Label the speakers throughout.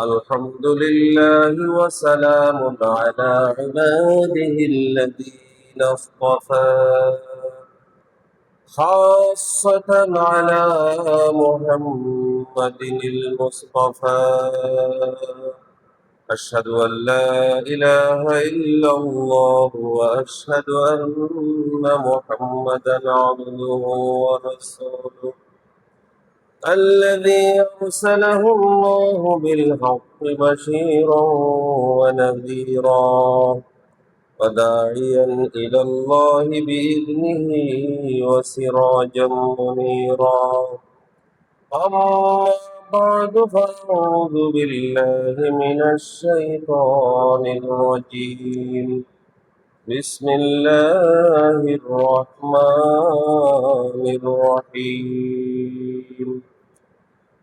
Speaker 1: الحمد لله وسلام على عباده الذين اصطفى خاصة على محمد المصطفى أشهد أن لا إله إلا الله وأشهد أن محمدا عبده ورسوله الذي أرسله الله بالحق بشيرا ونذيرا وداعيا إلى الله بإذنه وسراجا منيرا أما بعد فأعوذ بالله من الشيطان الرجيم بسم الله الرحمن الرحيم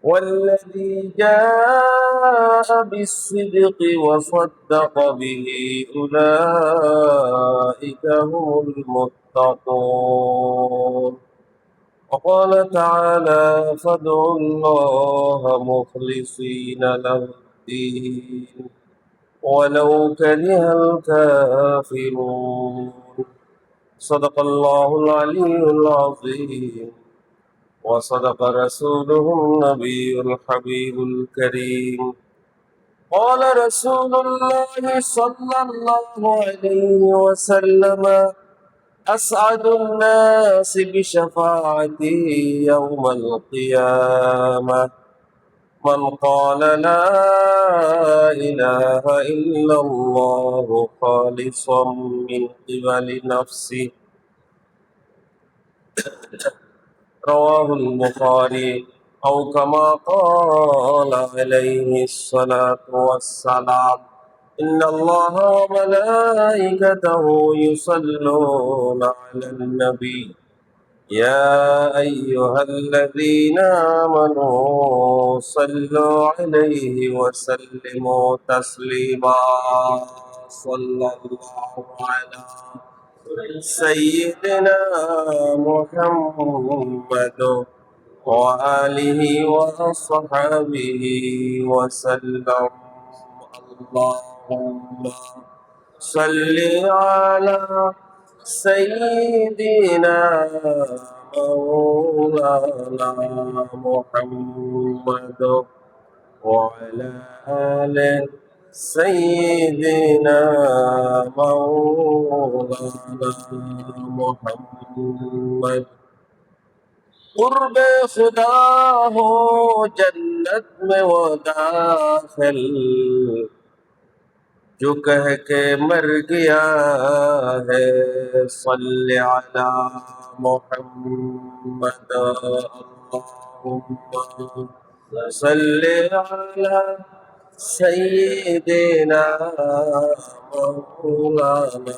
Speaker 1: والذي جاء بالصدق وصدق به أولئك هم المتقون وقال تعالى فادعوا الله مخلصين له الدين ولو كره الكافرون صدق الله العلي العظيم وصدق رسوله النبي الحبيب الكريم قال رسول الله صلى الله عليه وسلم أسعد الناس بشفاعتي يوم القيامة من قال لا إله إلا الله خالصا من قبل نفسه رواه البخاري أو كما قال عليه الصلاة والسلام إن الله وملائكته يصلون على النبي يا أيها الذين آمنوا صلوا عليه وسلموا تسليما صلى الله على سيدنا محمد وآله وصحبه وسلم اللهم صل على سيدنا مولانا محمد وعلى آله سيدنا مولانا محمد قرب خدا ہو جنت میں وہ داخل جو کہہ کے مر گیا ہے صلی علی محمد اللہم صلی علی سیدنا مولانا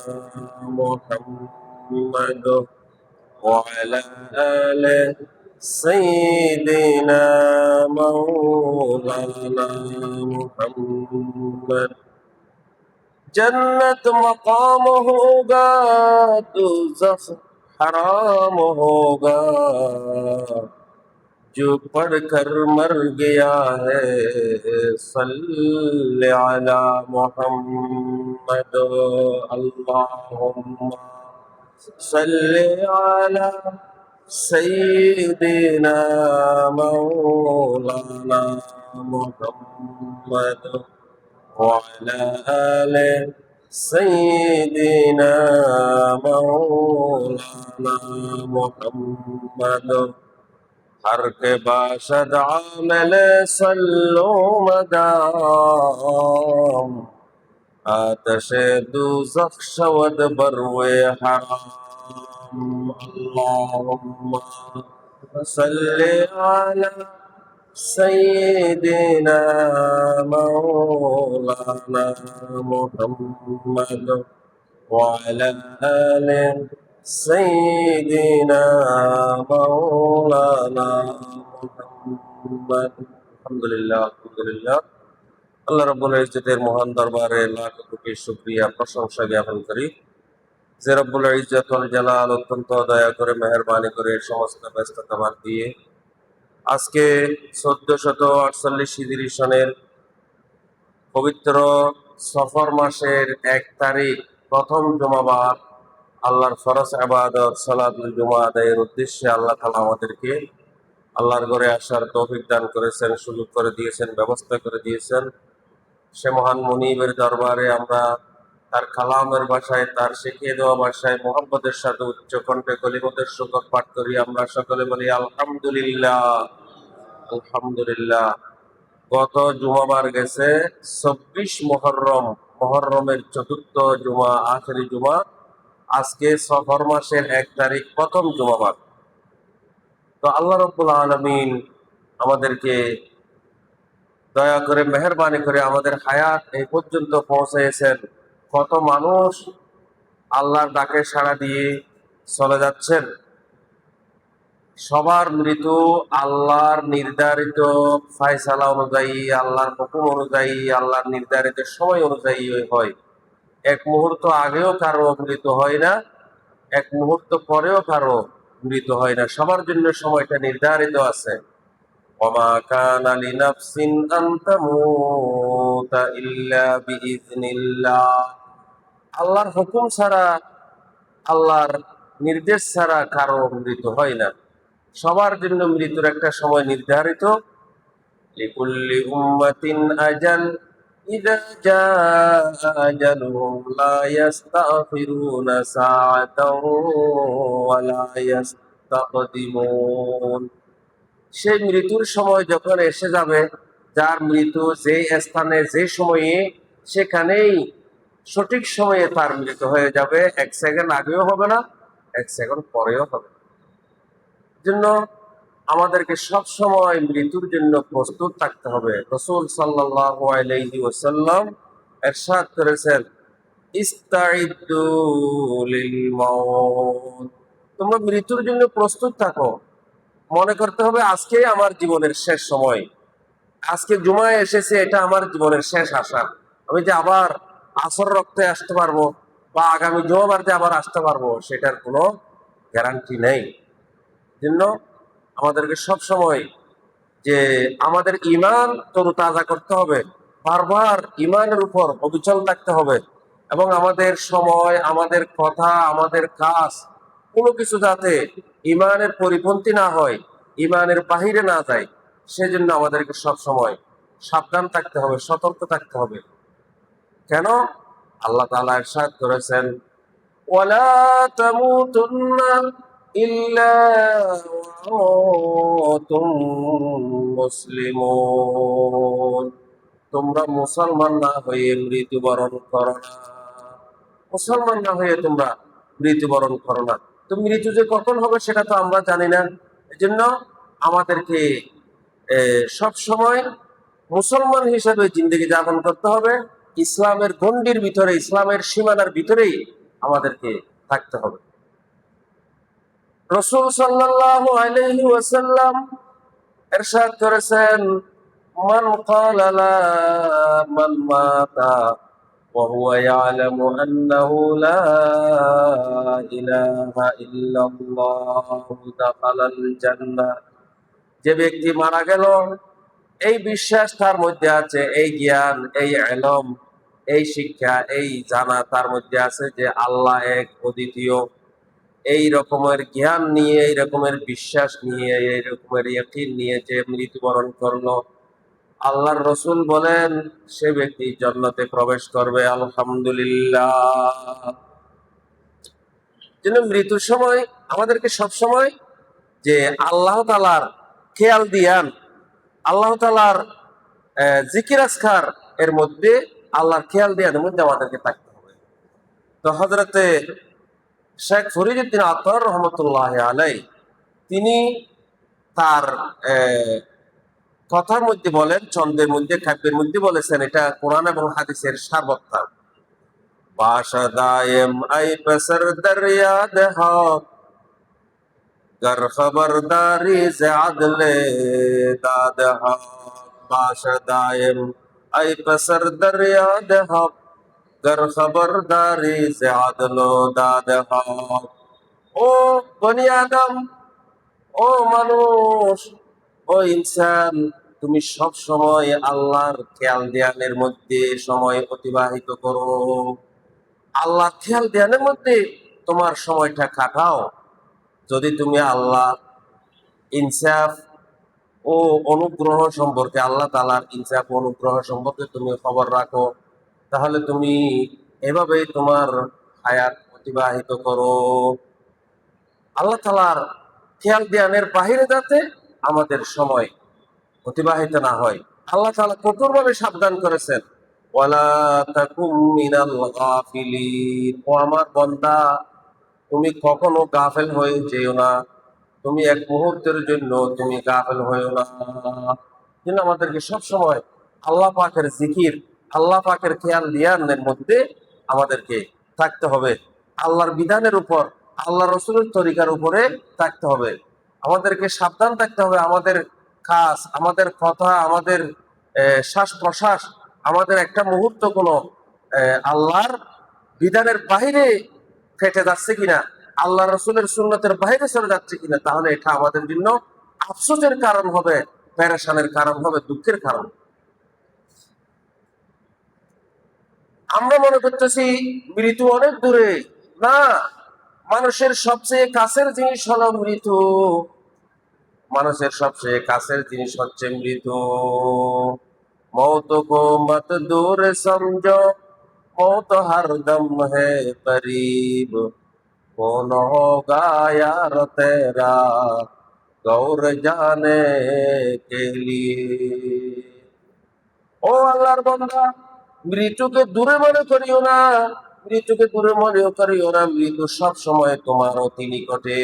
Speaker 1: محمد وعلى آل سيدنا مولانا محمد جنت مقام ہوگا دوزخ حرام ہوگا جو پڑھ کر مر گیا ہے صلی علی محمد اللہم صلی علی سیدنا مولانا محمد وعلى آل سيدنا مولانا محمد ہر کے باشد عامل صلو مدام آتش دوزخ شود بروے حرام اللہم صلی علی سيدنا مولانا محمد وعلى آل سيدنا مولانا محمد الحمدللہ আল্লাহ রাব্বুল ইজ্জতের মহান দরবারে লাখ কোটি শুকরিয়া প্রশংসা জ্ঞাপন করি যে রব্বুল ইজ্জত ওয়াল জালাল অত্যন্ত দয়া করে মেহেরবানি করে সমস্ত ব্যস্ততা বাদ দিয়ে আজকে 1448 হিজরি সনের পবিত্র সফর মাসের 1 তারিখ প্রথম জুমাবার আল্লাহর ফরজ ইবাদত সালাতুল জুমা আদায়ের উদ্দেশ্যে আল্লাহ তাআলা আমাদেরকে আল্লাহর ঘরে আসার তৌফিক দান করেছেন, সুযোগ করে দিয়েছেন, ব্যবস্থা করে দিয়েছেন। সে মহান মুনিবের দরবারে আমরা তার কালামের ভাষায়, তার শিখিয়ে দেওয়া ভাষায় মোহাম্মদের সাথে উচ্চ কণ্ঠে কলিমতের শুকর পাঠ করি। আমরা সকলে বলি আলহামদুলিল্লাহ, আলহামদুলিল্লাহ। গত জুমাবার গেছে 24 মহররমের চতুর্থ জুমা, আখেরি জুমা। আজকে সফর মাসের 1 তারিখ প্রথম জুমাবার। তো আল্লাহ রাব্বুল আলামিন আমাদেরকে দয়া করে মেহেরবানি করে আমাদের হায়াত এই পর্যন্ত পৌঁছেছেন। কত মানুষ আল্লাহর ডাকে সাড়া দিয়ে চলে যাচ্ছেন। সবার মৃত্যু আল্লাহর নির্ধারিত ফায়সালা অনুযায়ী, আল্লাহর হুকুম অনুযায়ী, আল্লাহর নির্ধারিত সময় অনুযায়ী হয়। এক মুহূর্ত আগেও কারো মৃত্যু হয় না, এক মুহূর্ত পরেও কারো মৃত্যু হয় না। সবার জন্য সময়টা নির্ধারিত আছে। ওমা কানা লিনাফসিন আন তামুতা ইল্লা বিইজনিল্লাহ। আল্লাহর হুকুম ছাড়া, আল্লাহর নির্দেশ ছাড়া কারো মৃত্যু হয় না। সবার জন্য মৃত্যুর একটা সময় নির্ধারিত। লিকুল্লি উম্মাতিন আজাল, ইযা জাআ আজালুহুম লা ইস্তাখিরুনা সাআতাও ওয়া লা ইস্তাকদিমুন। সেই মৃত্যুর সময় যখন এসে যাবে, যার মৃত্যু যে স্থানে যে সময়ে, সেখানেই সঠিক সময়ে তার মৃত্যু হয়ে যাবে। 1 সেকেন্ড আগেও হবে না, 1 সেকেন্ড পরেও হবে না। জন্য আমাদেরকে সব সময় মৃত্যুর জন্য প্রস্তুত থাকতে হবে। রাসূল সাল্লাল্লাহু আলাইহি ওয়াসাল্লাম ইরশাদ করেছেন, ইস্তাইদ্দু লিল মাউত। তোমরা মৃত্যুর জন্য প্রস্তুত থাকো। মনে করতে হবে আজকে আমার জীবনের শেষ সময়, আজকে জুমায় এসেছে, এটা আমার জীবনের শেষ আশা। আমি যে আবার আসর রক্তে আসতে পারবো বা আগামী জুমাবার যে আবার আসতে পারবো, সেটার কোনো গ্যারান্টি নেই। জন্য আমাদেরকে সব সময় যে আমাদের ঈমান তরুতাজা করতে হবে, বারবার ঈমানের উপর অবিচল থাকতে হবে, এবং আমাদের সময়, আমাদের কথা, আমাদের কাজ কোনো কিছু যাতে ঈমানের পরিপন্থী না হয়, ঈমানের বাহিরে না যায়, সেজন্য আমাদেরকে সব সময় সাবধান থাকতে হবে, সতর্ক থাকতে হবে। কেন? আল্লাহ তাআলা ইরশাদ করেছেন, ওয়ালা তামুতুন্না ইল্লা ওয়া আনতুম মুসলিমুন। তোমরা মুসলমান না হয়ে মৃত্যুবরণ করো না। মুসলমান না হয়ে তোমরা মৃত্যুবরণ করো না। তো মৃত্যু যে কখন হবে সেটা তো আমরা জানি না। এজন্য আমাদেরকে সব সময় মুসলমান হিসেবে জিন্দেগি যাপন করতে হবে। ইসলামের গণ্ডির ভিতরে, ইসলামের সীমানার ভিতরেই আমাদেরকে থাকতে হবে। রাসূল সাল্লাল্লাহু আলাইহি ওয়াসাল্লাম ইরশাদ করেছেন, মান ক্বালা লা মান মাতা ওয়া হুয়া ইয়ালামু আন্নাহু লা ইলাহা ইল্লাল্লাহু দাখালাল জান্নাহ। যে ব্যক্তি মারা গেল, এই বিশ্বাস তার মধ্যে আছে, এই জ্ঞান, এই ইলম, এই শিক্ষা, এই জানা তার মধ্যে আছে যে আল্লাহ এক, অদ্বিতীয়। এই রকমের জ্ঞান নিয়ে, এই রকমের বিশ্বাস নিয়ে, এই রকমের ইয়াকিন নিয়ে যে মৃত্যুবরণ করলো, আল্লাহর রাসূল বলেন সে ব্যক্তি জান্নাতে প্রবেশ করবে। আলহামদুলিল্লাহ। জন্য মৃত্যুর সময় আমাদেরকে সব সময় যে আল্লাহ তাআলার খেয়াল দিয়ান, আল্লাহ তাআলার জিকির আজকার এর মধ্যে, আল্লাহর খেয়াল দিয়ানের মধ্যে আমাদেরকে থাকতে হবে। তো হযরতে শেখ ফরিদউদ্দীন আতহার রহমতুল্লাহ আলাই, তিনি তার কথার মধ্যে বলেন, ছন্দের মধ্যে, কাব্যের মধ্যে বলেছেন, এটা কোরআন এবং হাদিসের সারবত্তা। বাশা দায়েম আই পসর দরিয়াদ হক, गर खबरदारी से आदले दाद हक। बाशा दायम आई पसर दरियाद हक, गर खबरदारी से आदलो दाद हक। ও বনি আদম, ও মানুষ, ও ইনসান, তুমি সব সময় আল্লাহর খেয়াল ধ্যানের মধ্যে সময় অতিবাহিত করো। আল্লাহর খেয়াল ধ্যানের মধ্যে তোমার সময়টা কাটাও। যদি তুমি আল্লাহ ইনসাফ ও অনুগ্রহ সম্পর্কে, আল্লাহ তাআলার ইনসাফ ও অনুগ্রহ সম্পর্কে তুমি খবর রাখো, তাহলে তুমি এভাবেই তোমার হায়াত অতিবাহিত করো। আল্লাহ তাআলার খেয়াল ধ্যানের বাহিরে যাতে আমাদের সময় অতিবাহিত না হয়, আল্লাহ তাআলা কঠোরভাবে সাবধান করেছেন, ওয়ালা তাকুম মিনাল গাফিলিন। ও আমার বান্দা, তুমি কখনো গাফেল হয়ে যেও না, তুমি এক মুহূর্তের জন্য তুমি গাফেল হয়েও না। কিন্তু আমাদেরকে সব সময় আল্লাহ পাকের জিকির, আল্লাহ পাকের খেয়াল ধ্যানের মধ্যে আমাদেরকে থাকতে হবে। আল্লাহর বিধানের উপর, আল্লাহ রসুলের তরিকার উপরে থাকতে হবে। আমাদেরকে সাবধান থাকতে হবে। আমাদের কাজ, আমাদের কথা, আমাদের শ্বাস প্রশ্বাস, আমাদের একটা মুহূর্ত কোনো আল্লাহর বিধানের বাহিরে ফেটে যাচ্ছে কিনা, আল্লাহ রসুলের সুন্নতের বাইরে চলে যাচ্ছে কিনা, তাহলে এটা আমাদের জন্য আফসোসের কারণ হবে, পেরেশানের কারণ হবে, দুঃখের কারণ। আমরা মনে করতেছি মৃত্যু অনেক দূরে। না, মানুষের সবচেয়ে কাছের জিনিস হলো মৃত্যু। মানুষের সবচেয়ে কাছের জিনিস হচ্ছে মৃত্যু। মौत को मत दूर समझो, मौत हरदम है करीब, कौन होगा यार तेरा गौर जाने के लिए। ও আল্লাহর বান্দা, মৃত্যুকে দূরে মনে করিও না, মৃত্যুকে দূরে মনে করিও না, মৃত্যু সব সময় তোমার অতি নিকটে।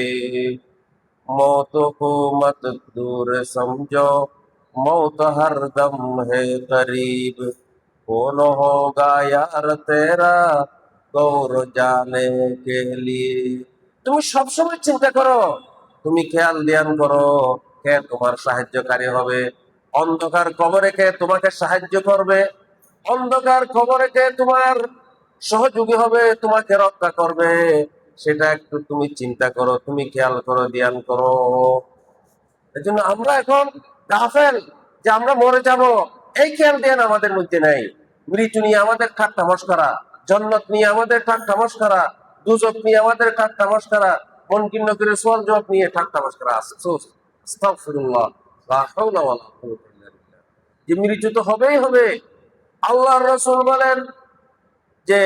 Speaker 1: मौत को मत दूर समझो, मौत हरदम है करीब, कौन होगा यार तेरा गौर जाने के लिए। তুমি সবসময় চিন্তা করো, তুমি খেয়াল ধ্যান করো, কে তোমার সাহায্যকারী হবে। অন্ধকার কবরে কে তোমাকে সাহায্য করবে, অন্ধকার কবরে কে তোমার সহযোগী হবে, তোমাকে রক্ষা করবে, সেটা একটু তুমি চিন্তা করো, তুমি খেয়াল করো, ধ্যান করো। এই জন্য আমরা এখন গাফেল যে আমরা মরে যাব, এই খেয়াল ধ্যান আমাদের মধ্যে নাই। মৃত্যু নিয়ে আমাদের ঠাট্টা মশকরা, জান্নাত নিয়ে আমাদের ঠাট্টা মশকরা, দুজক নিয়ে আমাদের ঠাট্টা মশকরা, মনকিন্ন করে সোয়াল জবাব নিয়ে ঠাট্টা মশকরা। আফসোস, আস্তাগফিরুল্লাহ, লা হাওলা ওয়ালা কুওয়াতা ইল্লা বিল্লাহ। যে মৃত্যু তো হবেই হবে। আল্লাহর রাসূল বলেন যে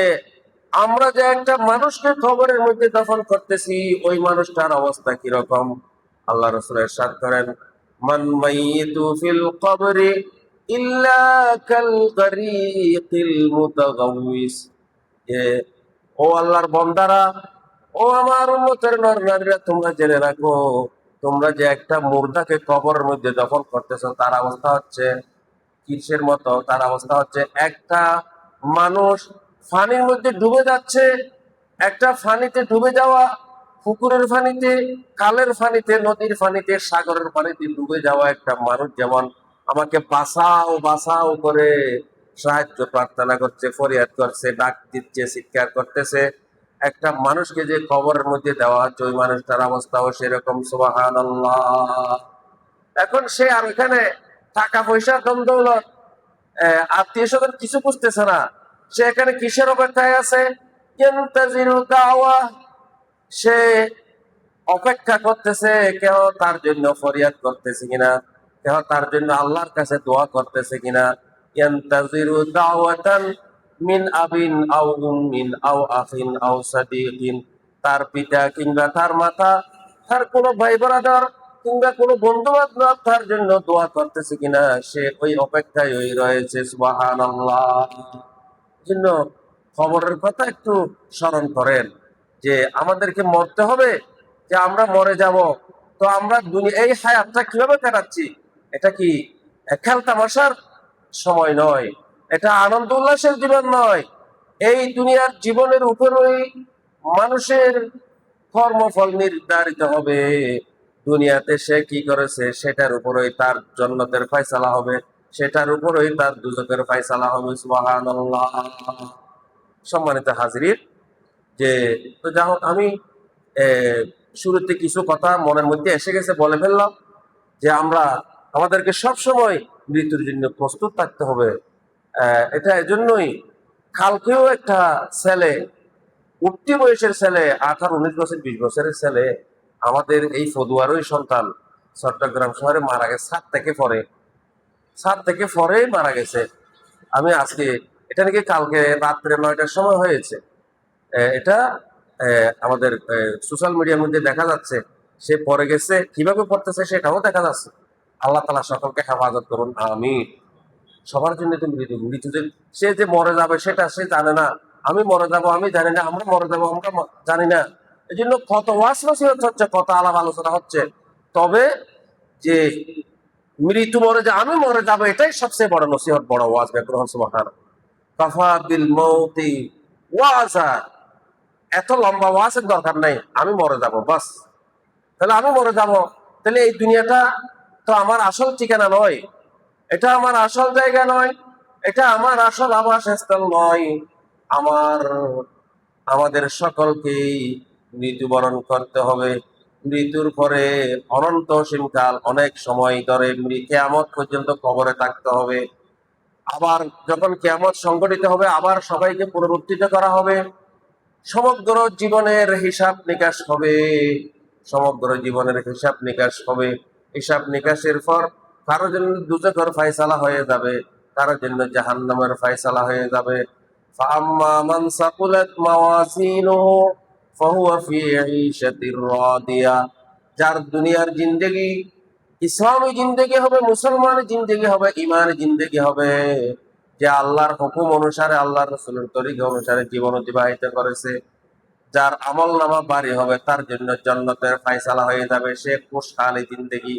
Speaker 1: আমরা যে একটা মানুষকে কবরের মধ্যে দাফন করতেছি, ওই মানুষটার অবস্থা কিরকম। আল্লাহ রাসূল ইরশাদ করেন, মান মাইয়িতু ফিল কবরি ইল্লা কাল গারীকিল মুতাগাউইস। যে ও আল্লাহর বান্দারা, ও আমার উম্মতের নর-নারীরা, তোমরা জেনে রাখো, তোমরা যে একটা মুর্দাকে কবরের মধ্যে দাফন করতেছো, তার অবস্থা হচ্ছে কিসের মতো। তার অবস্থা হচ্ছে একটা মানুষ পানির মধ্যে ডুবে যাচ্ছে, একটা পানিতে ডুবে যাওয়া, পুকুরের পানিতে, কালের পানিতে, নদীর পানিতে, সাগরের পানিতে ডুবে যাওয়া একটা মানুষ যেমন আমাকে বাঁচাও বাঁচাও করে সাহায্য প্রার্থনা করছে, ফরিয়াদ করছে, ডাক দিচ্ছে, চিৎকার করতেছে, একটা মানুষকে যে কবরের মধ্যে দেওয়া হচ্ছে, ওই মানুষটার অবস্থাও সেরকম। সুবহানাল্লাহ। এখন সে আর এখানে টাকা পয়সা ধন দৌলত, আত্মীয় স্বজন কিছু বুঝতেছে না। সে এখানে কিসের অপেক্ষায় আছে? ইন্তাজিরু দাওয়া। সে অপেক্ষা করতেছে কেউ তার জন্য ফরিয়াদ করতেছে কিনা, কেউ তার জন্য আল্লাহর কাছে দোয়া করতেছে কিনা। ইন্তাজিরু দাওয়াতান মিন আবিন আও উম্মিন আও আখিন আও সাদিকিন। তার পিতা কিংবা তার মাতা, তার কোনো ভাই ব্রাদার কিংবা কোনো বন্ধু বান্ধব তার জন্য দোয়া করতেছে কিনা, সে ওই অপেক্ষায় ওই রয়েছে। সুবহানাল্লাহ। জন্য খবরের কথা একটু স্মরণ করেন যে আমাদেরকে মরতে হবে, যে আমরা মরে যাব। তো আমরা এই হায়াতটা কিভাবে কাটাচ্ছি? এটা কি খেল তামাশার সময় নয়, এটা আনন্দ উল্লাসের জীবন নয়। এই দুনিয়ার জীবনের উপরই মানুষের কর্মফল নির্ধারিত হবে। দুনিয়াতে সে কি করেছে সেটার উপরই তার জান্নাতের ফয়সালা হবে, সেটার উপরই তার দুজকের ফয়সালা হবে। সুবহানাল্লাহ। সম্মানিত হাজির, যে তো যা হোক, আমি শুরুতে কিছু কথা মনের মধ্যে এসে গেছে বলে ফেললাম, যে আমরা আমাদেরকে সব সময় মৃত্যুর জন্য প্রস্তুত থাকতে হবে। এটা এজন্যই কালকেও একটা ছেলে, উঠতি বয়সের ছেলে, 18, 19 বছর, 20 বছরের ছেলে, আমাদের এই ফদুয়ারই সন্তান, চট্টগ্রাম শহরে মারা গেছে। ছাদ থেকে পরে মারা গেছে। আমি আজকে, এটা নাকি কালকে রাত্রে 9টার সময় হয়েছে। এটা আমাদের সোশ্যাল মিডিয়ার মধ্যে দেখা যাচ্ছে। সে পড়ে গেছে, কিভাবে পড়তেছে সেটাও দেখা যাচ্ছে। আল্লাহ তাআলা সকলকে হেফাজত করুন, আমিন। সবার জন্য তো মৃত্যু সে যে মরে যাবে সেটা সে জানে না। আমি মরে যাব আমি জানি না, আমরা মরে যাব আমরা জানি না। এই জন্য কত ওয়াজ নসিহত হচ্ছে, কত আলাপ আলোচনা হচ্ছে। তবে যে মৃত্যু মরে যে আমি মরে যাব, এটাই সবচেয়ে বড় নসিহত, বড় ওয়াজ। বেকুরহন সুবহান কাফা বিল মৌতি ওয়াজা। এত লম্বা ওয়াজের দরকার নাই, আমি মরে যাব বাস। তাহলে আমি মরে যাব, তাহলে এই দুনিয়াটা তো আমার আসল ঠিকানা নয়, এটা আমার আসল জায়গা নয়, এটা আমার আসল আবাসস্থল নয়। আমার আমাদের সকলকেই মৃত্যুবরণ করতে হবে। মৃত্যুর পরে অনন্ত সীমকাল, অনেক সময় ধরে কিয়ামত পর্যন্ত কবরে থাকতে হবে। আবার যখন কিয়ামত সংঘটিত হবে, আবার সবাইকে পুনরুত্থিত করা হবে। সমগ্র জীবনের হিসাব নিকাশ হবে। সমগ্র জীবনের হিসাব নিকাশ হবে। হিসাব নিকাশের পর কারো জন্য দুজকের ফয়সালা হয়ে যাবে, কারো জন্য জাহান্নামের ফয়সালা হয়ে যাবে। ফাআম্মা মান সাকুলাত মাওয়াজিনুহু ফাহুয়া ফি ঈশাতির রাদিয়া। যার দুনিয়ার জিন্দেগি ইসলামী জিন্দেগি হবে, মুসলমান জিন্দেগি হবে, ইমান জিন্দেগি হবে, যে আল্লাহর হুকুম অনুসারে, আল্লাহর রাসূলের তরিকা অনুসারে জীবন অতিবাহিত করেছে, যার আমল নামা বাড়ি হবে, তার জন্য জান্নাতের ফায়সালা হয়ে যাবে। সে খুশহালি জিন্দেগি,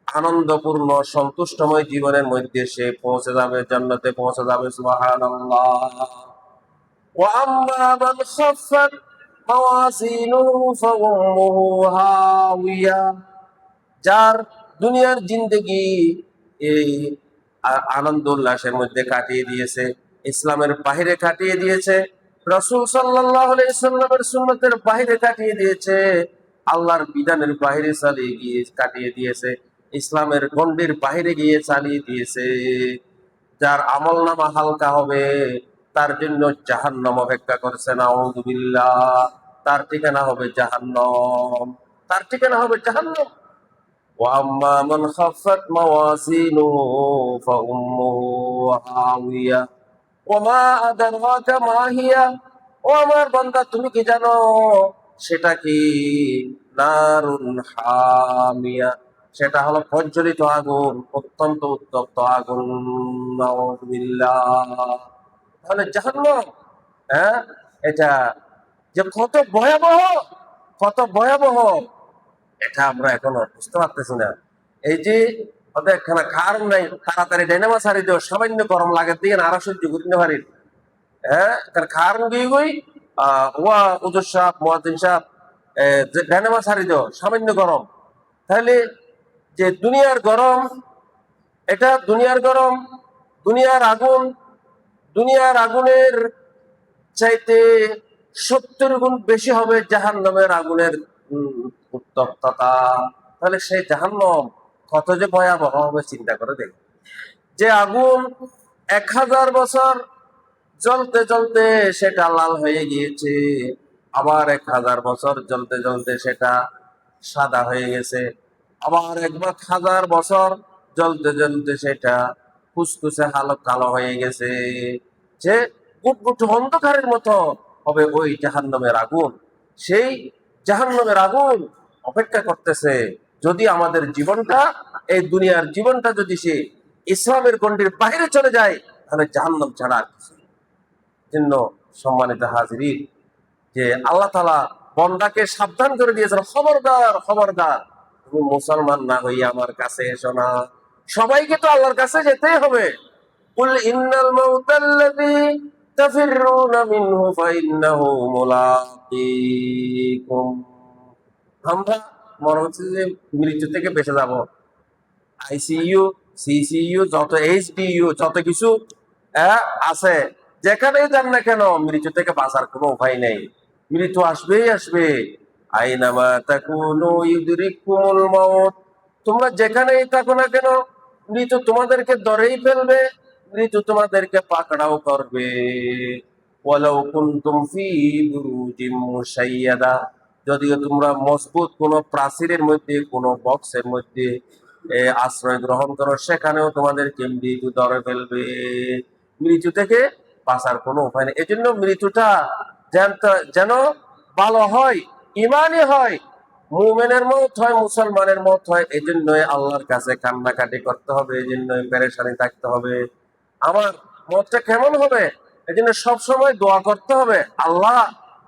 Speaker 1: আনন্দপূর্ণ সন্তুষ্টময় জীবনের মধ্যে সে পৌঁছে যাবে, জান্নাতে পৌঁছে যাবে। সুবহানাল্লাহ। ওয়া আম্মা মান খাফফাত মাওয়াজিনুহু ফাউম্মুহু হাওিয়া। যার দুনিয়ার জিন্দেগি এই আনন্দ উল্লাসের মধ্যে কাটিয়ে দিয়েছে, ইসলামের বাহিরে কাটিয়ে দিয়েছে, রাসূল সাল্লাল্লাহু আলাইহি সাল্লামের সুন্নতের বাহিরে কাটিয়ে দিয়েছে, আল্লাহর বিধানের বাহিরে চালিয়ে গিয়ে কাটিয়ে দিয়েছে, ইসলামের গণ্ডির বাহিরে গিয়ে চালিয়ে দিয়েছে, যার আমল নামা হালকা হবে, তার জন্য জাহান্নাম অপেক্ষা করছে। নাউযুবিল্লাহ। তার ঠিকানা হবে জাহান্নাম, তার ঠিকানা হবে জাহান্নাম। وأما من خفت موازينه فأمه هاوية وما أدراك ما هي। ও আমার বান্দা, তুমি কি জানো সেটা কি? নারুন হামিয়া। সেটা হলো প্রজ্বলিত আগুন, অত্যন্ত উত্তপ্ত আগুন। নাউযুবিল্লাহ। তাহলে জাহান্নাম, হ্যাঁ, এটা যে কত ভয়াবহ, কত ভয়াবহ, এটা আমরা এখনো বুঝতে পারতেছি না। এই যে ওদের একখানা কারণ নাই, তাড়াতাড়ি ডাইনামা ছাড়ি দিও, সামান্য গরম লাগে দিয়ে আরো সহ্য করতে পারি। হ্যাঁ, তার কারণ গিয়ে গই ওয়া উজুর সাহেব, মুয়াজ্জিন সাহেব, ডাইনামা ছাড়ি দিও, সামান্য গরম। তাহলে যে দুনিয়ার গরম, এটা দুনিয়ার গরম, দুনিয়ার আগুন, দুনিয়ার আগুনের চাইতে 70 গুণ বেশি হবে জাহান্নামের আগুনের উত্তপ্ততা। তাহলে সেই জাহান্নাম কত যে ভয়াবহ হবে চিন্তা করে দেখ। যে আগুন 1000 বছর জ্বলতে জ্বলতে সেটা লাল হয়ে গিয়েছে, আবার 1000 বছর জ্বলতে জ্বলতে সেটা সাদা হয়ে গেছে, আবার 1000 বছর জ্বলতে জ্বলতে সেটা ফুসফুসে কালো হয়ে গেছে। যে গুটগুট অন্ধকারের মতো হবে ওই জাহান্নামের আগুন। সেই জাহান্নামের আগুন অপেক্ষা করতেছে। যদি আমাদের জীবনটা, এই দুনিয়ার জীবনটা যদি সে ইসলামের গণ্ডির বাইরে চলে যায়, তাহলে জাহান্নাম ছাড়া আর কিছু নেই। জন্য সম্মানিত হাজিরিন, যে আল্লাহ তাআলা বন্দাকে সাবধান করে দিয়েছেন, খবরদার খবরদার, তুমি মুসলমান না হইয়া আমার কাছে এসো না। সবাইকে তো আল্লাহর কাছে যেতেই হবে। কুল ইন্নাল মাউতাল্লাযী তাফিররুনা মিনহু ফাইন্নাহু মুলাকীকুম। আমরা মনে হচ্ছে যে মৃত্যু থেকে বেঁচে যাব। আইসিইউ, সিসিইউ, যত এইচডিইউ, যত কিছু আছে, যেখানেই যান না কেন মৃত্যু থেকে বাঁচার কোনো উপায় নেই। মৃত্যু আসবেই আসবে। আইনামা তাকুনু ইউদরিকুমুল মাউত। তোমরা যেখানেই থাকো না কেন মৃত্যু তোমাদেরকে ধরেই ফেলবে, মৃত্যু তোমাদেরকে পাকড়াও করবে। ওয়ালাউ কুনতুম ফি বুরুজিম মুশাইয়াদা, যদিও তোমরা মজবুত কোন প্রাচীরের মধ্যে, কোন বক্সের মধ্যে আশ্রয় গ্রহণ করো, সেখানেও তোমাদেরকে মৃত্যু ধরে ফেলবে। মৃত্যু থেকে বাঁচার কোনো উপায় নেই। এজন্য মৃত্যুটা যেন ভালো হয়, ইমানই হয়, মুমিনের মত হয়, মুসলমানের মত হয়। এই জন্যই আল্লাহর কাছে কান্নাকাটি করতে হবে, এই জন্যই পেরেশানি থাকতে হবে। আমার মতটা কেমন হবে, এই জন্য সবসময় দোয়া করতে হবে, আল্লাহ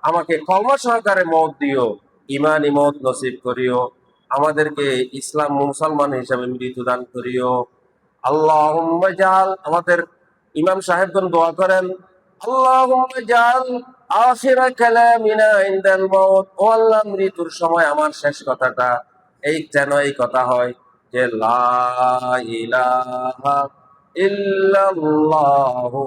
Speaker 1: আমাকে কলমা সহকারে মত দিও, ইমানি মত নসিব করিও, আমাদেরকে ইসলাম মুসলমান হিসাবে মৃত্যু দান করিও। আল্লাহুম্মা জাল, আমাদের ইমাম সাহেবগণ দোয়া করেন, আল্লাহুম্মা জাল আখিরা কালামিনা ইনদাল মাউত, ও আল্লাহ মৃত্যুর সময় আমার শেষ কথাটা এই কথা হয় যে লা ইলাহা ইল্লাল্লাহু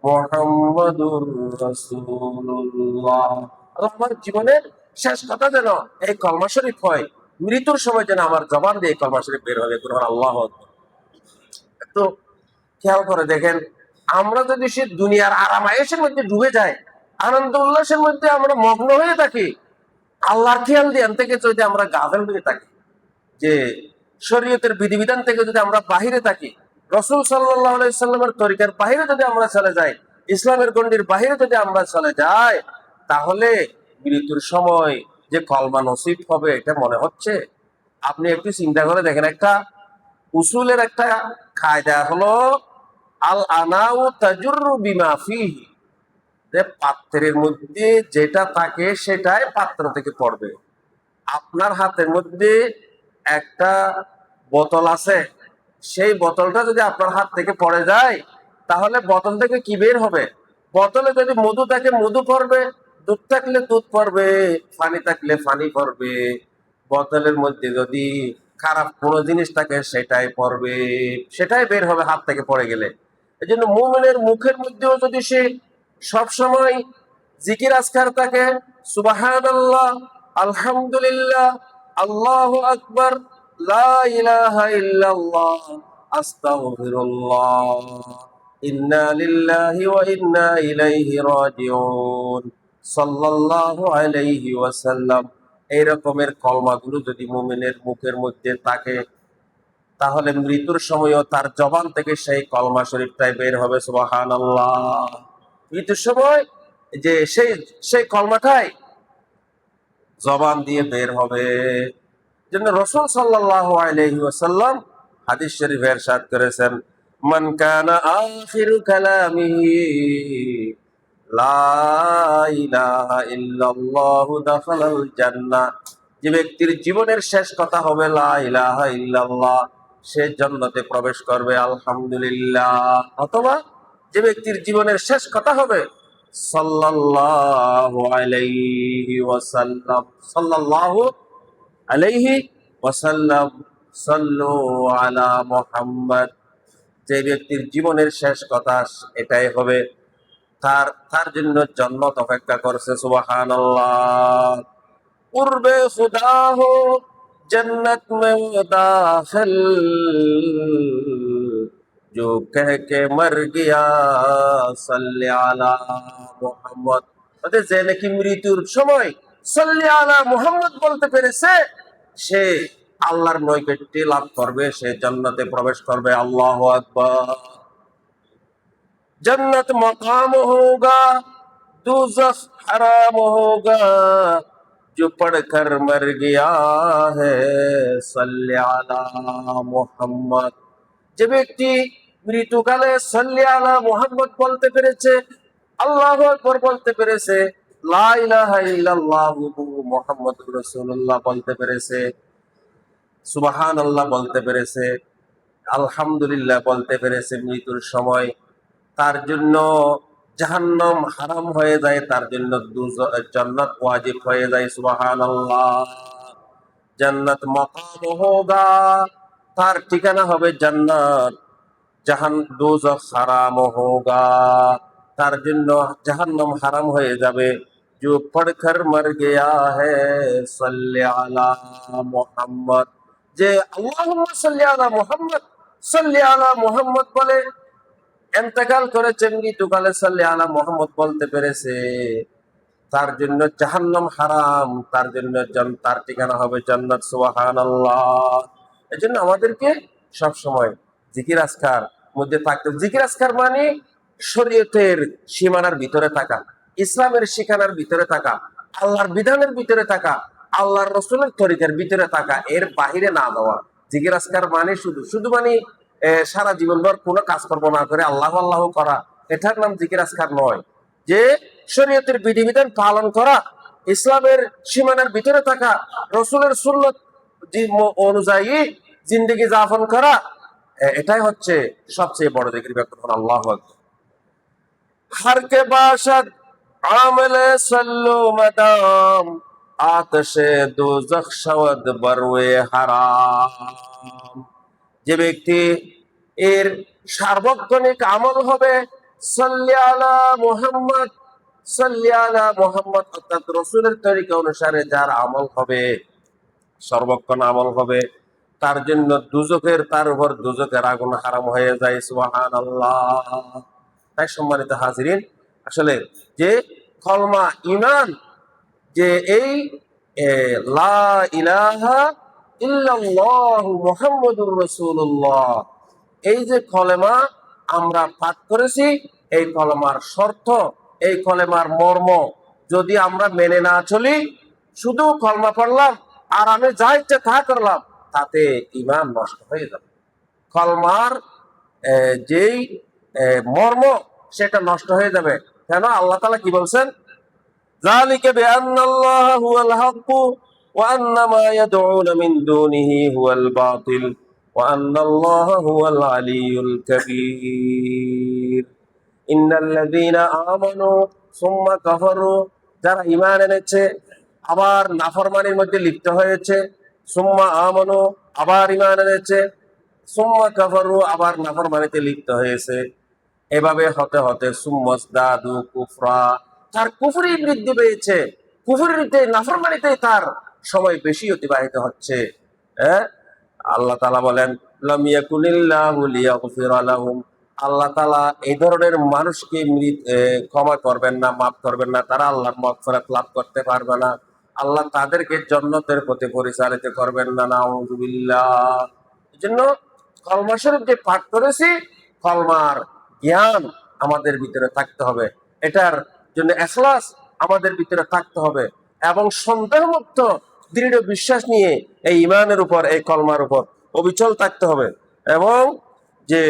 Speaker 1: মুহাম্মাদুর রাসূলুল্লাহ। আমার জীবনের শেষ কথা যেন এই কলমা শরীফ হয়, মৃত্যুর সময় যেন আমার জবান দিয়ে এই কলমা শরীফ বের হবে। আল্লাহ তো খেয়াল করে দেখেন, আমরা যদি সে দুনিয়ার আরামায়েশের মধ্যে ডুবে যাই, আনন্দ উল্লাসের মধ্যে আমরা মগ্ন হয়ে থাকি, আল্লাহর খেয়াল ধ্যান থেকে যদি আমরা গাফেল হয়ে থাকি, যে শরীয়তের বিধিবিধান থেকে যদি আমরা বাহিরে থাকি, রাসূল সাল্লাল্লাহু আলাইহি সাল্লামের তরিকার বাহিরে যদি আমরা চলে যাই, ইসলামের গণ্ডির বাহিরে যদি আমরা চলে যাই, তাহলে মৃত্যুর সময় যে কলমা নসিব হবে এটা মনে হচ্ছে? আপনি একটু চিন্তা করে দেখেন, একটা উসুলের একটা কায়দা হলো আল আনাউ তাজুররু বিমা ফিহি, যে পাত্রের মধ্যে যেটা থাকে সেটাই পাত্র থেকে পড়বে। আপনার হাতের মধ্যে একটা বোতল আছে, সেই বোতলটা যদি আপনার হাত থেকে পড়ে যায়, তাহলে বোতল থেকে কি বের হবে? বোতলে যদি মধু থাকে মধু পড়বে, দুধ থাকলে দুধ পড়বে, পানি থাকলে পানি পড়বে। বোতলের মধ্যে যদি খারাপ কোনো জিনিস থাকে সেটাই পড়বে, সেটাই বের হবে হাত থেকে পড়ে গেলে। এই জন্য মুমিনের মুখের মধ্যেও যদি সে সবসময় জিকির আজকার থাকে, সুবহানাল্লাহ, আলহামদুলিল্লাহ, আল্লাহু আকবার, লা ইলাহা ইল্লাল্লাহ, আস্তাগফিরুল্লাহ, ইন্না লিল্লাহি ওয়া ইন্না ইলাইহি রাজিউন, সাল্লাল্লাহু আলাইহি ওয়াসাল্লাম, এই রকমের কলমাগুলো যদি মুমিনের মুখের মধ্যে থাকে, তাহলে মৃত্যুর সময়ও তার জবান থেকে সেই কলমা শরীফটাই বের হবে, সুবহানাল্লাহ। মৃত্যুর সময় যে সেই সেই কলমাটাই জবান দিয়ে বের হবে। জন্য রাসূল সাল্লাল্লাহু আলাইহি ওয়াসাল্লাম হাদিস শরীফে ইরশাদ করেছেন, মান কানা আখিরু কালামিহি লা ইলাহা ইল্লাল্লাহু দাখালাল জান্নাহ, যে ব্যক্তির জীবনের শেষ কথা হবে লা ইলাহা ইল্লাল্লাহ, সে জান্নাতে প্রবেশ করবে, আলহামদুলিল্লাহ। অথবা যে ব্যক্তির জীবনের শেষ কথা হবে সাল্লাল্লাহু আলাইহি ওয়াসাল্লাম, সাল্লাল্লাহু আলাইহি ওয়াসাল্লাম, সাল্লু আলা মুহাম্মদ, যে ব্যক্তির জীবনের শেষ কথা এটাই হবে, তার তার জন্য জান্নাত অপেক্ষা করছে, সুবহানাল্লাহ। পূর্বে খুদা হো जन्नत में वो दाखिल जो कह के मर गया सल्ले আলা মুহাম্মদ, অর্থাৎ যে নাকি মৃত্যুর সময় সল্লি আলা মুহাম্মদ বলতে পেরেছে, সে আল্লাহর নৈকট্য লাভ করবে, সে জান্নাতে প্রবেশ করবে। আল্লাহু আকবার। जन्नत मकाम होगा, दोज़ख हराम होगा, जो पढ़कर मर गया है सल्ले আলা মুহাম্মদ, যে ব্যক্তি মৃত্যুকালে সল্লি আলা মুহাম্মদ বলতে পেরেছে, আল্লাহু আকবার বলতে পেরেছে, লা ইলাহা ইল্লাল্লাহু মুহাম্মাদুর রাসূলুল্লাহ বলতে পেরেছে, সুবহানাল্লাহ বলতে পেরেছে, আলহামদুলিল্লাহ বলতে পেরেছে, মৃত্যুর সময় তার জন্য জাহান্নাম হারাম হয়ে যায়, তার জন্য জান্নাত ওয়াজিব হয়ে যায়, সুবহানাল্লাহ। জান্নাত মাকাম হোগা, তার ঠিকানা হবে জান্নাত, দোজখ হারাম হোগা, তার জন্য জাহান্নাম হারাম হয়ে যাবে। जो पढ़कर मर गया है सल्ले আলা মুহাম্মদ, যে আল্লাহুম্মা সাল্লি আলা মুহাম্মদ সাল্লি আলা মুহাম্মদ বলে ইন্তেকাল করেছে, মৃত্যুকালে সাল্লি আলা মুহাম্মদ বলতে পেরেছে, তার জন্য জাহান্নাম হারাম, তার জন্য তার ঠিকানা হবে জান্নাত। সুবহানাল্লাহ। এজন্য আমাদেরকে সব সময় জিকির আজকার মধ্যে থাকতে। জিকির আজকার মানে শরীয়তের সীমানার ভিতরে থাকা, ইসলামের শিখানার ভিতরে থাকা, আল্লাহর বিধানের ভিতরে থাকা, আল্লাহর রসুলের তরিকার ভিতরে থাকা, এর বাহিরে না দেওয়া। জিকির আজকার মানে শুধু শুধু মানে সারা জীবনভর কোনো কাজকর্ম না করে আল্লাহ আল্লাহ করা, এটার নাম জিকির আজকার নয়। যে শরীয়তের বিধিবিধান পালন করা, ইসলামের সীমানার ভিতরে থাকা, রসুলের সুন্নত অনুযায়ী জিন্দেগি যাপন করা, এটাই হচ্ছে সবচেয়ে বড় জিকির। ব্যাখ্যা আল্লাহু আকবার। हर के बाशद आमले सल्लु मदाम आतशे दोजख शवद बरवे হারাম। যে ব্যক্তি এর সার্বক্ষণিক আমল হবে সাল্লি আলা মুহাম্মদ, সাল্লি আলা মুহাম্মদ, অর্থাৎ রাসূলের তরিকা অনুসারে যার আমল হবে, সর্বক্ষণ আমল হবে, তার জন্য দুজকের, তার উপর দুজকের আগুন হারাম হয়ে যায়। সুবহানাল্লাহ। তাই সম্মানিত হাজিরিন, আসলে যে কলমা ঈমান, যে এই লা ইলাহা ইল্লাল্লাহু মুহাম্মাদুর রাসূলুল্লাহ, এই যে কলেমা আমরা পাঠ করেছি, এই কলেমার শর্ত, এই কলেমার মর্ম যদি আমরা মেনে না চলি, শুধু কলমা পড়লাম আর আমি যা ইচ্ছে তা করলাম, তাতে ঈমান নষ্ট হয়ে যাবে। কলমার যেই মর্ম, সেটা নষ্ট হয়ে যাবে। কেন? আল্লাহ তাআলা কি বলছেন? যালিকা বিআন্নাল্লাহা হুয়াল হাক্কু ওয়া আন্না মা ইয়াদউনা মিন দুনিহি হুয়াল বাতিল ওয়া আন্নাল্লাহা হুয়াল আলিয়্যুল কাবীর। ইন্নাল্লাযীনা আমানু সুম্মা কাফারু, যারা ঈমান এনেছে আবার নাফরমানির মধ্যে লিপ্ত হয়েছে, সুম্মা আমানু আবার ঈমান এনেছে, সুম্মা কাফারু আবার নাফরমানিতে লিপ্ত হয়েছে, এভাবে হতে হতে সুম্মাজদাদু কুফরা, তার কুফরি বৃদ্ধি পেয়েছে, কুফরিতে নাফরমানিতে তার সময় বেশি অতিবাহিত হচ্ছে। হ্যাঁ, আল্লাহ তাআলা বলেন লাম ইয়াকুনিল্লাহু লিয়াগফিরা লাহুম, আল্লাহ তাআলা এই ধরনের মানুষকে ক্ষমা করবেন না, মাফ করবেন না, তারা আল্লাহর মাগফিরাত লাভ করতে পারবে না, আল্লাহ তাদেরকে জান্নাতের পথে পরিচালিত করবেন না। নাউযুবিল্লাহ। এজন্য কলমা শরীফ যে পাঠ করেছি, কলমার জ্ঞান আমাদের ভিতরে থাকতে হবে, এটার জন্য ইখলাস আমাদের ভিতরে থাকতে হবে, এবং সন্দেহমুক্ত দৃঢ় বিশ্বাস নিয়ে এই ঈমানের উপর, এই কলমার উপর অবিচল থাকতে হবে। এবং যে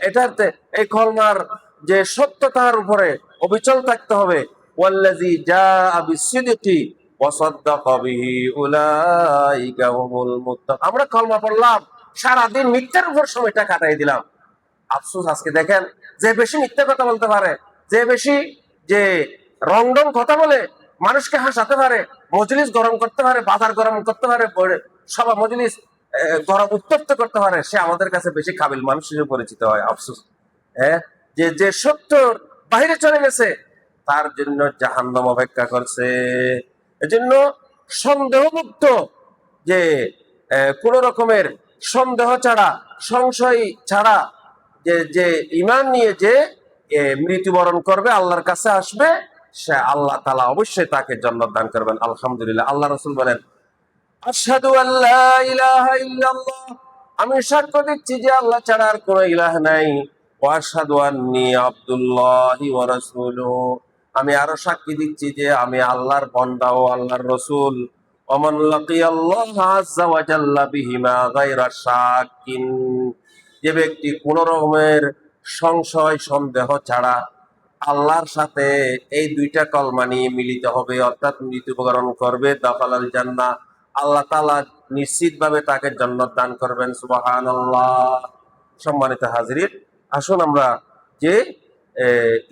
Speaker 1: এটাতে এই কলমার যে সত্যতার উপরে অবিচল থাকতে হবে। ওয়াল্লাযী জাআ বিসসিদকি ওয়া সাদ্দাকা বিহি উলাইকা হুমুল মুত্তাকুন। আমরা কলমা পড়লাম, সারাদিন মিথ্যার উপর সময়টা কাটাই দিলাম। আফসোস, আজকে দেখেন, যে বেশি মিথ্যা কথা বলতে পারে, যে বেশি যে রংডং কথা বলে মানুষকে হাসাতে পারে, মজলিস গরম করতে পারে, বাজার গরম করতে পারে, সভা মজলিস গরম উত্তপ্ত করতে পারে, সে আমাদের কাছে বেশি কাবিল মানুষ হিসেবে পরিচিত হয়। আফসোস, হ্যাঁ, যে যে সত্যর বাইরে চলে গেছে, তার জন্য জাহান্নাম অপেক্ষা করছে। এজন্য সন্দেহমুক্ত, যে কোন রকমের সন্দেহ ছাড়া, সংশয় ছাড়া, যে যে ঈমান নিয়ে যে মৃত্যুবরণ করবে, আল্লাহর কাছে আসবে, সে আল্লাহ তাআলা অবশ্যই তাকে জান্নাত দান করবেন। আলহামদুলিল্লাহ। আল্লাহ রাসূল বলেন আশহাদু আল্লা ইলাহা ইল্লাল্লাহ, আমি সাক্ষ্য দিচ্ছি যে আল্লাহ ছাড়া আর কোনো ইলাহ নাই, ওয়া আশহাদু আন্নী আবদুল্লাহি ওয়া রাসূলুহু, আমি আরো সাক্ষী দিচ্ছি যে আমি আল্লাহর বান্দা ও আল্লাহর রাসূল। ওমান লাকিয়াল্লাহ আযজা ওয়া জাল্লা বিহিমা গায়রা শাকিন, যে ব্যক্তি কোন রকমের সংশয় সন্দেহ ছাড়া আল্লাহর সাথে এই দুইটা কলমা নিয়ে মিলিত হবে, অর্থাৎ মৃত্যুবরণ করবে, দাখালাল জান্নাহ, আল্লাহ তাআলা নিশ্চিতভাবে তাকে জান্নাত দান করবেন। সুবহানাল্লাহ। সম্মানিত হাজিরিন, আসুন আমরা যে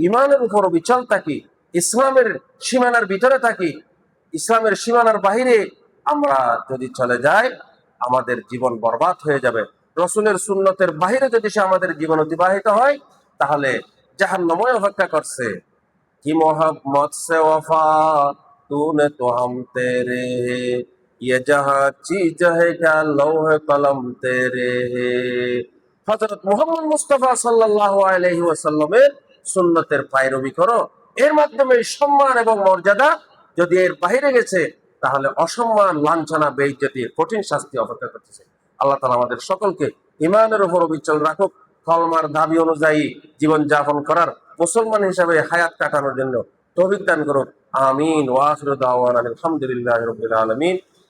Speaker 1: ঈমানের উপর অবিচল থাকি, ইসলামের সীমানার ভিতরে থাকি, ইসলামের সীমানার বাহিরে আমরা যদি চলে যাই, আমাদের জীবন বরবাদ হয়ে যাবে। রসুলের সুন্নতের বাহিরে যদি সে আমাদের জীবন অতিবাহিত হয়, তাহলে জাহান্নামই অপেক্ষা করছে। কি মোহাম্মদ সে ওফা তूने तो हम तेरे ये जहां चीज है क्या लौह कलम तेरे है। হযরত মুহাম্মদ মুস্তাফা সাল্লাল্লাহু আলাইহি ওয়াসাল্লামের সুন্নতের পায়রবি করো, এর মাধ্যমে সম্মান এবং মর্যাদা। যদি এর বাইরে গেছে তাহলে অসম্মান, লাঞ্ছনা, বেইজ্জতির কঠিন শাস্তি অপেক্ষা করতেছে। আল্লাহ তাআলা আমাদের সকলকে ঈমানের উপর অবিচল রাখুক, কলমার দাবি অনুযায়ী জীবন যাপন করার, মুসলমান হিসাবে হায়াত কাটানোর জন্য তৌফিক দান করুক। আমিন। ওয়া আখিরু দাওয়ানা আলহামদুলিল্লাহি রাব্বিল আলামিন।